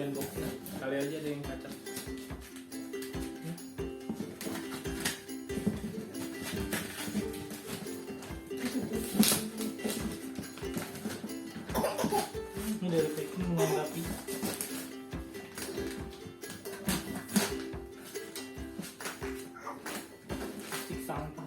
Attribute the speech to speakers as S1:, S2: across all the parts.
S1: bagian boxnya, kali aja ada yang cacat. Ini dari packing lumayan rapi. Stik sampah.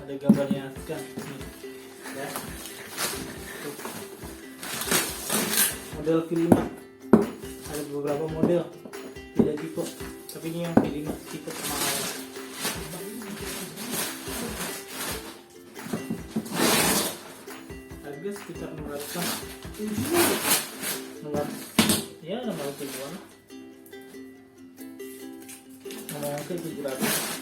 S1: Ada gambarnya kan nih ya. Tuh. Model V5 ada beberapa model, beda tipe, tapi ini yang V5 tipe termahal. Harga sekitar 600-an, 600 ya, 600 ribuan, ngomong ke 700.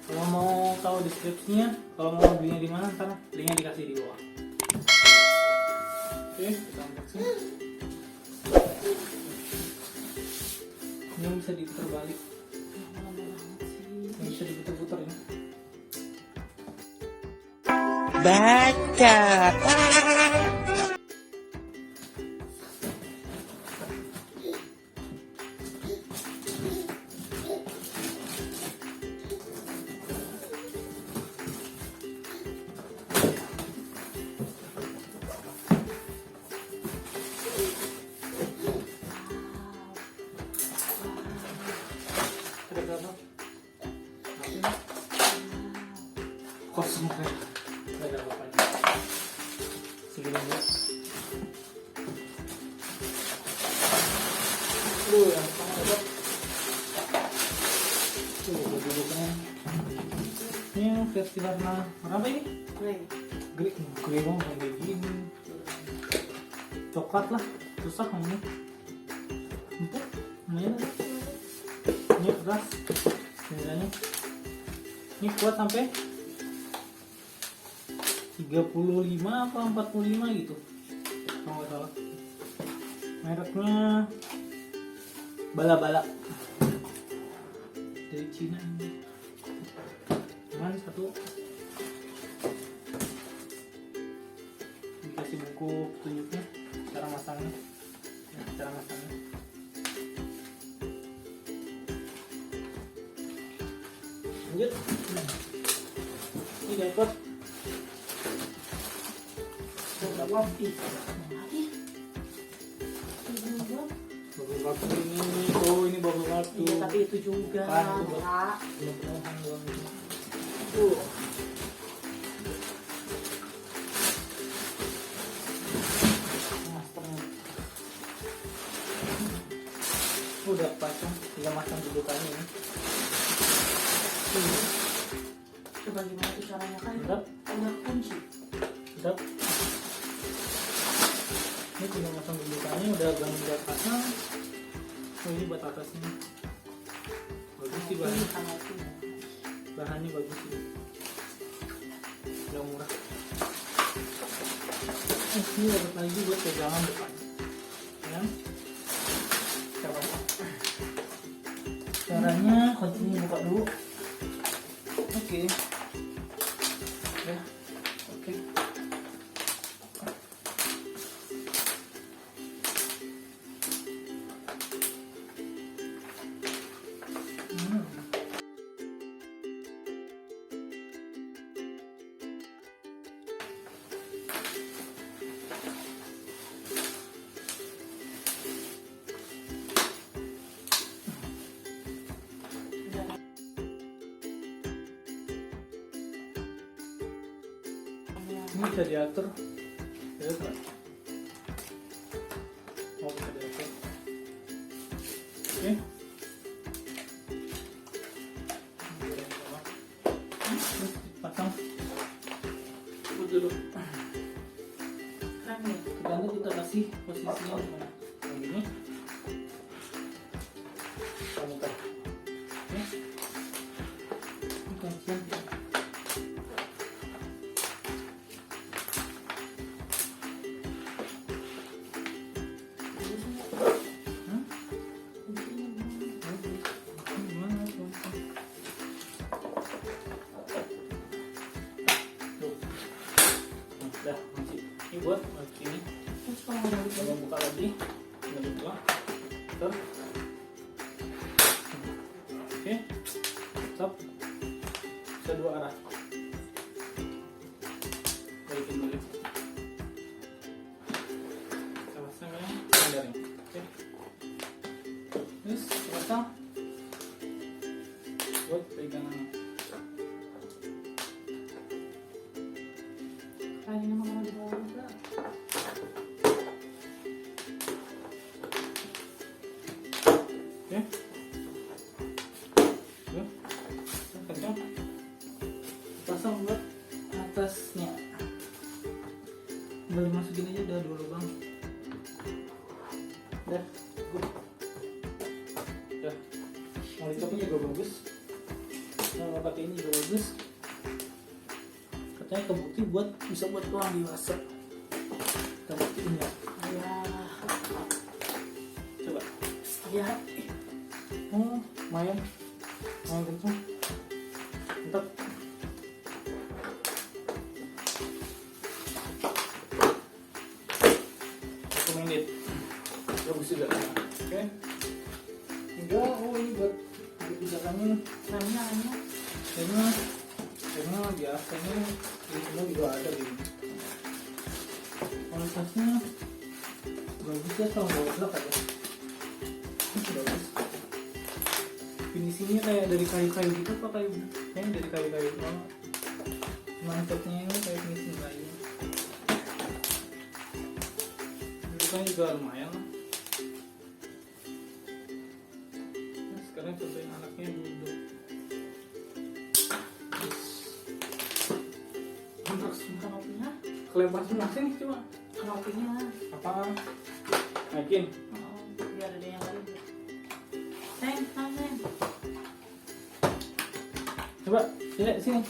S1: Kalau mau tahu deskripsinya, kalau mau belinya di mana, ntar linknya dikasih di bawah. Oke, kita unboxing. Ini bisa diputar balik, ini bisa diputar-putar ini.
S2: Baca.
S1: Ada berapa? Kosong kan? Nggak ada apa-apanya. Segini aja. Yang pertama ada. Baju-bajunya. Ini yang versi warna apa ini? Grey banget kayak gini. Coklat lah, susah ngomongnya. Empuk, lumayan lah. Ini keras sebenarnya, ini kuat sampai 35 apa 45 gitu kalau nggak salah. Mereknya bala-bala dari Cina. Cuman satu dikasih buku petunjuknya, cara masangnya, cara masangnya. Lanjut, ini dapat berapa? Bubble waktu ini, oh ini bubble waktu.
S3: Iya, tapi itu juga.
S1: Kan, itu belum penuhan doang itu. Udah pasang, tinggal masang dudukannya ini.
S3: Coba gimana tuh caranya, kan
S1: Sedap.
S3: ada kunci.
S1: Sedap. Ini tinggal masang dudukannya, udah udah pasang. Oh ini buat atasnya. Bagus sih bahannya. Bahannya bagus sih. Udah murah. Ini dapat lagi buat pegangan depan. Ya. Coba. Caranya kuncinya buka dulu. Oke. Ya. Oke. Ini bisa diatur, ya kan? Oh bisa diatur. Oke. Terus pasang. posisinya gimana? Yang gini. Kamu kan? Oke. Ini kuncian. Gimana tuh? Tuh. Nah, dah, masih. Ini buat ini.
S3: Terus kalau mau balik
S1: Coba buka lagi. Udah buka. Tuh. Oke. Stop. Bisa dua arah. Balikin balik. Sama-sama ya. Sandarin. Oke. Terus pasang. Buat pegangan.
S3: kayaknya mau di bawah juga.
S1: Oke. Tuh. Kencang. Pasang buat atasnya. Udah dimasukin aja, udah dua lubang. Udah, cukup. Udah. Mau dicopnya juga bagus. Mau pakai ini juga bagus. Katanya kebukti buat bisa buat orang dewasa. Kita buktiin ya.
S3: Ya,
S1: Coba.
S3: ya.
S1: Oh, main kencang. Mantap. 1 menit. Bagus juga. Oke. Tinggal ini buat kebijakannya. Remnya biasanya di semua juga ada gitu. Kualitasnya bagus ya, sama bawah belak aja. Bagus. Finishingnya kayak dari kayu-kayu gitu apa kayu? Kayaknya dari kayu-kayu. Oh. Mantapnya ini kayak finishing kayu. Kan juga lumayan lah. Nah, sekarang cobain anaknya duduk.
S3: Untuk kanopinya,
S1: Kelebar semua sini coba.
S3: kanopinya.
S1: Apa? Naikin.
S3: Oh, biar ada yang lain. Seng.
S1: Coba lihat sini.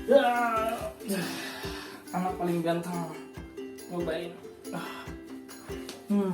S1: Ya. Anak paling ganteng. Cobain. Hmm.